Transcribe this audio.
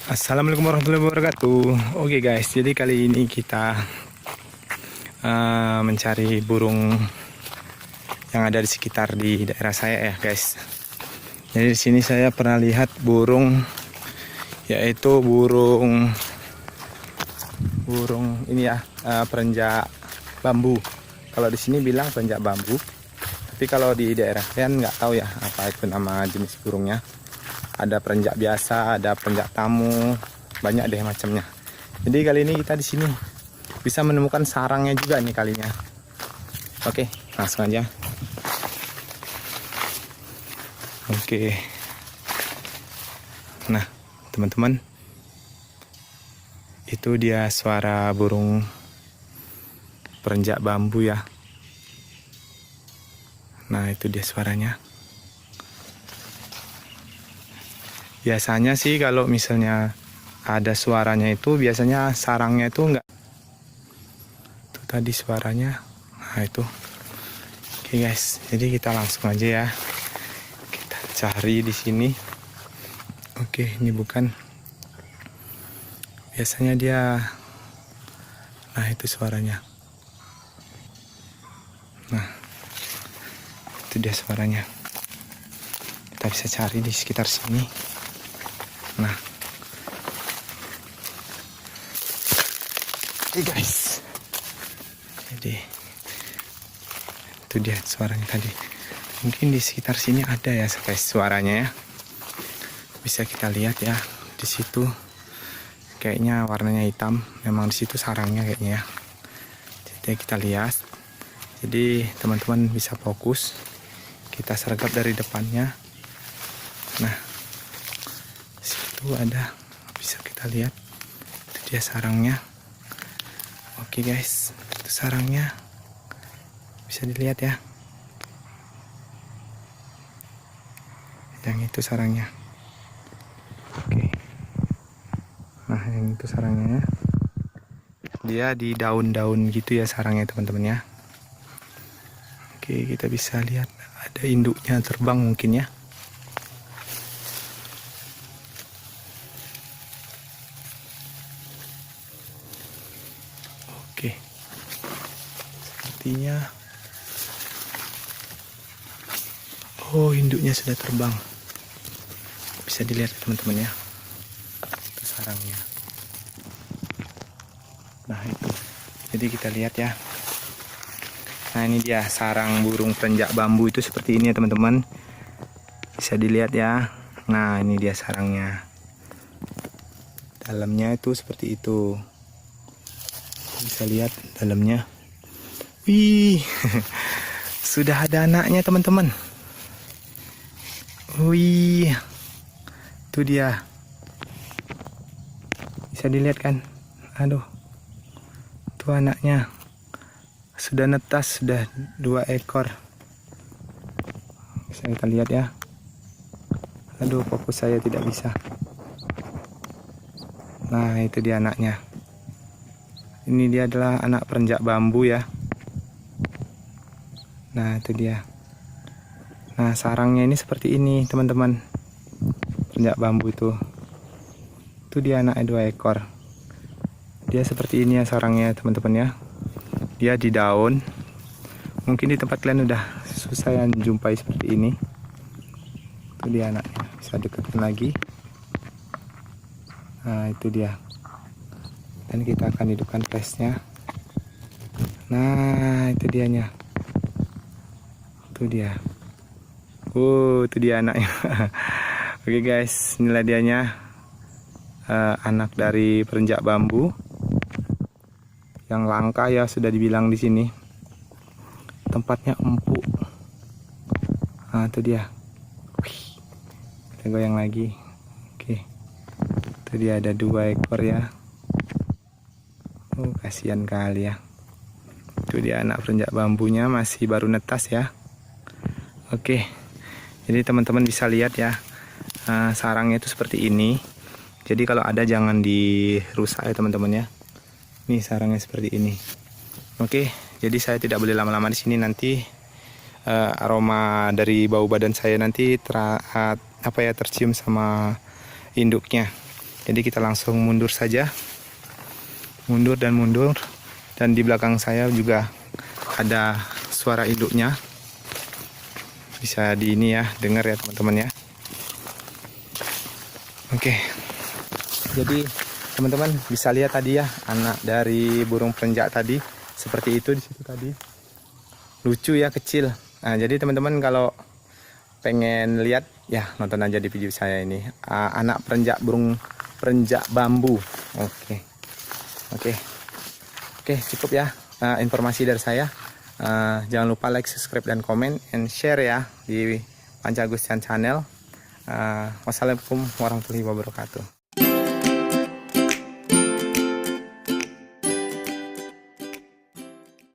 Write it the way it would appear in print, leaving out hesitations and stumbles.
Assalamualaikum warahmatullahi wabarakatuh. Oke guys, jadi kali ini kita mencari burung yang ada di sekitar di daerah saya ya guys. Jadi di sini saya pernah lihat burung, yaitu burung ini ya, perenjak bambu. Kalau di sini bilang perenjak bambu, tapi kalau di daerah kalian nggak tahu ya apa itu nama jenis burungnya. Ada perenjak biasa, ada perenjak tamu, banyak deh macamnya. Jadi kali ini kita di sini bisa menemukan sarangnya juga nih kalinya. Oke, langsung aja. Oke. Nah, teman-teman, itu dia suara burung perenjak bambu ya. Nah, itu dia suaranya. Biasanya sih kalau misalnya ada suaranya itu biasanya sarangnya itu enggak. Itu tadi suaranya. Nah itu. Oke guys, jadi kita langsung aja ya. Kita cari di sini. Oke, ini bukan. Biasanya dia. Nah itu suaranya. Nah itu dia suaranya. Kita bisa cari di sekitar sini. Nah, oke guys, jadi itu dia suaranya tadi. Mungkin di sekitar sini ada ya guys suaranya ya. Bisa kita lihat ya di situ. Kayaknya warnanya hitam. Memang di situ sarangnya kayaknya ya. Jadi kita lihat. Jadi teman-teman bisa fokus. Kita sergap dari depannya. Nah. Itu ada, bisa kita lihat itu dia sarangnya. Oke guys, itu sarangnya bisa dilihat ya, yang itu sarangnya. Oke, nah yang itu sarangnya, dia di daun-daun gitu ya sarangnya teman-teman ya. Oke, kita bisa lihat ada induknya terbang mungkin ya. Oke, sepertinya induknya sudah terbang. Bisa dilihat teman-teman ya, itu sarangnya. Nah itu, jadi kita lihat ya. Nah ini dia sarang burung perenjak bambu itu seperti ini ya teman-teman. Bisa dilihat ya. Nah ini dia sarangnya. Dalamnya itu seperti itu. Bisa lihat dalamnya. Wih, sudah ada anaknya teman-teman. Wih, itu dia. Bisa dilihat kan? Aduh, itu anaknya. Sudah netas, sudah 2 ekor. Bisa kita lihat ya. Aduh, fokus saya tidak bisa. Nah, itu dia anaknya. Ini dia adalah anak perenjak bambu ya. Nah itu dia. Nah sarangnya ini seperti ini teman-teman. Perenjak bambu itu. Itu dia anaknya 2 ekor. Dia seperti ini ya sarangnya teman-teman ya. Dia di daun. Mungkin di tempat kalian udah susah yang jumpai seperti ini. Itu dia anaknya. Bisa deketin lagi. Nah itu dia. Dan kita akan hidupkan flashnya. Nah itu dianya. Itu dia. Itu dia anaknya. Oke guys, inilah dianya. Anak dari perenjak bambu yang langka ya, sudah dibilang di sini. Tempatnya empuk. Nah itu dia. Kita goyang lagi. Oke. Itu dia ada 2 ekor ya. Kasihan kali ya. Itu dia anak perenjak bambunya, masih baru netas ya. Oke, jadi teman-teman bisa lihat ya, sarangnya itu seperti ini. Jadi kalau ada jangan dirusak ya teman-teman ya. Nih sarangnya seperti ini. Oke, jadi saya tidak boleh lama-lama di sini, nanti aroma dari bau badan saya nanti tercium sama induknya. Jadi kita langsung mundur saja. Mundur dan mundur. Dan di belakang saya juga ada suara induknya. Bisa di ini ya, dengar ya teman-teman ya. Oke. Jadi teman-teman bisa lihat tadi ya, anak dari burung perenjak tadi seperti itu di situ tadi. Lucu ya, kecil. Nah, jadi teman-teman kalau pengen lihat ya nonton aja di video saya ini. Anak perenjak, burung perenjak bambu. Oke, cukup ya informasi dari saya. Jangan lupa like, subscribe, dan komen, and share ya di Panca Agustian Channel. Wassalamualaikum warahmatullahi wabarakatuh.